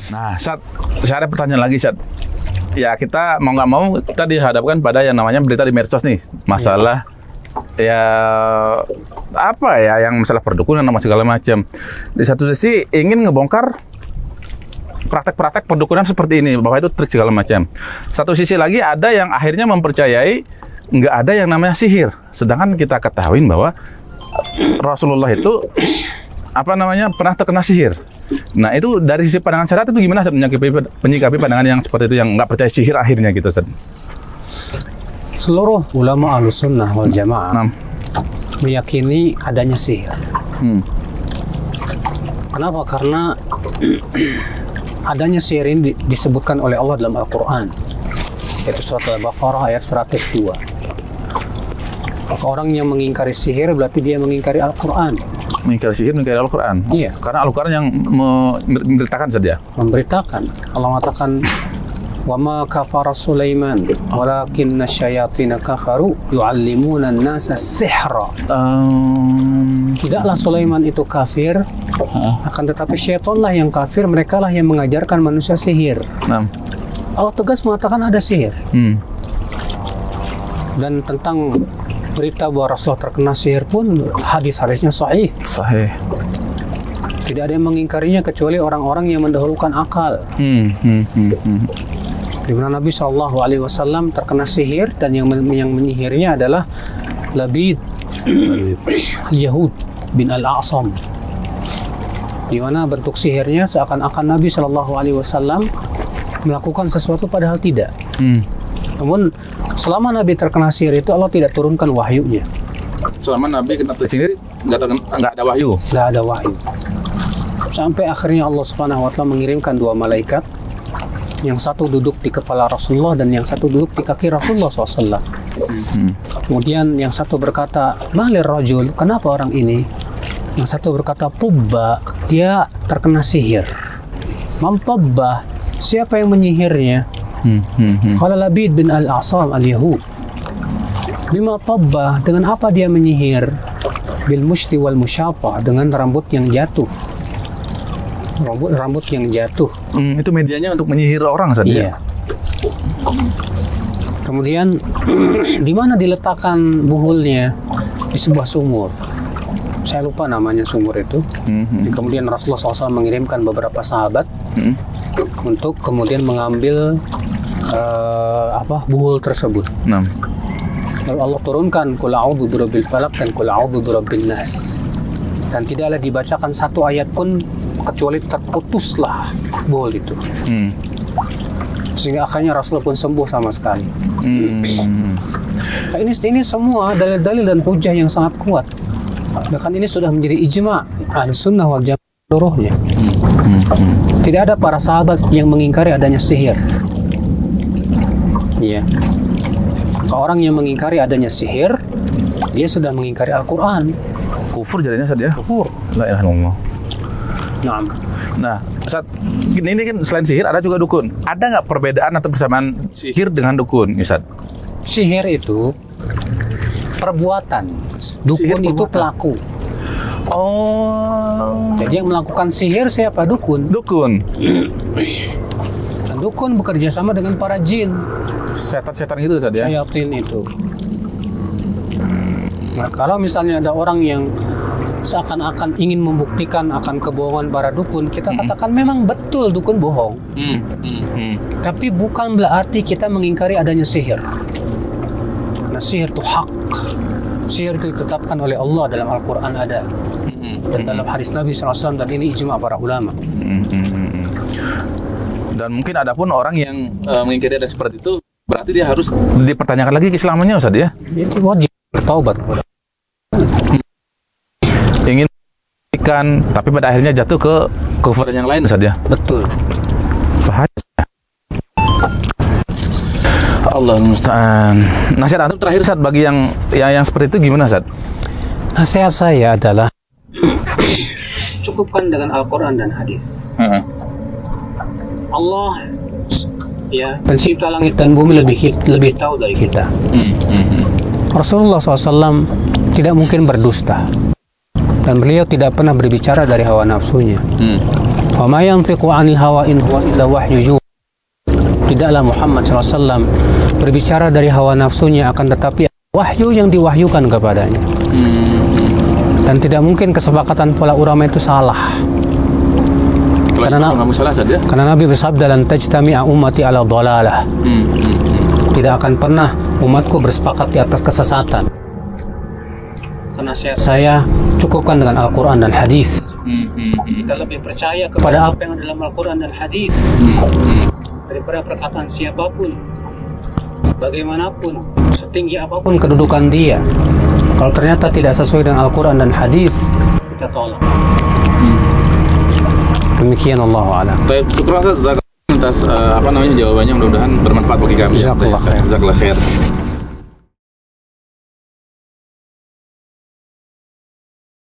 Nah, saya ada pertanyaan lagi, Sat. Ya, kita mau nggak mau kita dihadapkan pada yang namanya berita di medsos nih, masalah ya apa ya, yang masalah perdukunan sama segala macam. Di satu sisi ingin ngebongkar praktek-praktek perdukunan seperti ini, bahwa itu trik segala macam. Satu sisi lagi ada yang akhirnya mempercayai nggak ada yang namanya sihir, sedangkan kita ketahui bahwa Rasulullah itu pernah terkena sihir. Nah, itu dari sisi pandangan syariat itu gimana, Ustaz, menyikapi pandangan yang seperti itu, yang nggak percaya sihir akhirnya gitu, Ustaz? Seluruh ulama Ahlussunnah wal Jamaah meyakini adanya sihir. Kenapa? Karena adanya sihir ini disebutkan oleh Allah dalam Al-Quran, yaitu surat Al-Baqarah ayat 102. Maka orang yang mengingkari sihir berarti dia mengingkari Al-Quran. Mengingkari sihir, mengingkari Al-Quran. Iya. Karena Al-Quran yang memberitakan saja. Memberitakan. Allah mengatakan, وَمَا كَفَرَ سُلَيْمَانَ وَلَكِنَّ الشَّيَاطِينَ كَفَرُوا يُعَلِّمُونَ النَّاسَ السِّحْرَ. Tidaklah Sulaiman itu kafir, akan tetapi syaitanlah yang kafir, merekalah yang mengajarkan manusia sihir. Allah tegas mengatakan ada sihir. Dan tentang berita bahwa Rasulullah terkena sihir pun hadis-hadisnya sahih. Tidak ada yang mengingkarinya kecuali orang-orang yang mendahulukan akal. Di mana Nabi SAW terkena sihir, dan yang menyihirnya adalah Labid Al-Yahud bin Al-A'sam. Di mana bentuk sihirnya seakan-akan Nabi SAW melakukan sesuatu padahal tidak. Namun selama Nabi terkena sihir itu Allah tidak turunkan wahyunya. Selama Nabi kena sihir nggak ada wahyu. Nggak ada wahyu. Sampai akhirnya Allah Subhanahu Wa Taala mengirimkan dua malaikat, yang satu duduk di kepala Rasulullah dan yang satu duduk di kaki Rasulullah SAW. Kemudian yang satu berkata, "Malir rajul, kenapa orang ini?" Yang satu berkata, "Tubba, dia terkena sihir." "Mamtabba, siapa yang menyihirnya?" Qala Labid bin Al-A'sam Al-Yahud. "Bima tabba, dengan apa dia menyihir?" "Bil mushti wal musyafah, dengan rambut yang jatuh." Rambut yang jatuh. Itu medianya untuk menyihir orang saja. Iya. Kemudian di mana diletakkan buhulnya? Di sebuah sumur. Saya lupa namanya sumur itu. Kemudian Rasulullah SAW mengirimkan beberapa sahabat untuk kemudian mengambil buhul tersebut. Lalu Allah turunkan Qul a'udzu birabbil falaq dan Qul a'udzu birabbin nas. Dan tidaklah dibacakan satu ayat pun kecuali terputuslah buhul itu. Sehingga akhirnya Rasulullah pun sembuh sama sekali. Nah, ini semua dalil-dalil dan hujah yang sangat kuat. Bahkan ini sudah menjadi ijma' Ahlussunnah wal Jamaah seluruhnya. Tidak ada para sahabat yang mengingkari adanya sihir. Iya. Orang yang mengingkari adanya sihir, dia sudah mengingkari Al-Quran. Kufur jadinya saja. Kufur. La ilaha illallah. Nah, saat ini kan selain sihir ada juga dukun. Ada nggak perbedaan atau persamaan sihir dengan dukun, Ustaz? Sihir itu perbuatan, dukun itu pelaku. Jadi yang melakukan sihir siapa? Dukun. Dan dukun bekerja sama dengan para jin. Setan-setan gitu, Ustaz, ya? Syayatin itu. Nah, kalau misalnya ada orang yang seakan-akan ingin membuktikan akan kebohongan para dukun, kita katakan memang betul dukun bohong. Tapi bukan berarti kita mengingkari adanya sihir. Karena sihir itu hak. Sihir itu ditetapkan oleh Allah dalam Al-Quran ada. Dan dalam hadis Nabi SAW, dan ini ijma' para ulama. Dan mungkin ada pun orang yang mengingkari ada seperti itu, berarti dia harus dipertanyakan lagi keislamannya, Ustaz, ya? Itu wajib bertaubat. Ingin ikan, tapi pada akhirnya jatuh ke kufuran yang lain, Ustaz, ya? Betul. Bahaya. Allah musta'an. Nasihat antum terakhir, Ustaz, bagi yang seperti itu gimana, Ustaz? Nasihat saya adalah cukupkan dengan Al-Quran dan hadis. Allah, ya, pencipta langit dan bumi lebih tahu dari kita. Rasulullah SAW tidak mungkin berdusta, dan beliau tidak pernah berbicara dari hawa nafsunya. Wa ma yantiqu 'anil hawa in huwa illa wahyu yuha. Tidaklah Muhammad SAW berbicara dari hawa nafsunya, akan tetapi wahyu yang diwahyukan kepadanya. Dan tidak mungkin kesepakatan pola ulama itu salah. Karena Nabi bersabda, lan tajtami'a ummati ala dhalalah. Tidak akan pernah umatku bersepakat di atas kesesatan. Karena saya cukupkan dengan Al-Quran dan hadis. Kita lebih percaya kepada apa yang ada dalam Al-Quran dan hadis daripada perkataan siapapun, bagaimanapun, setinggi apapun kedudukan dia. Kalau ternyata tidak sesuai dengan Al-Quran dan hadis, kita tolak. Demikian Allah a'lam. Baik, syukur atas jawabannya, mudah-mudahan bermanfaat bagi kami. Jazakallah khair. Jazakallah khair.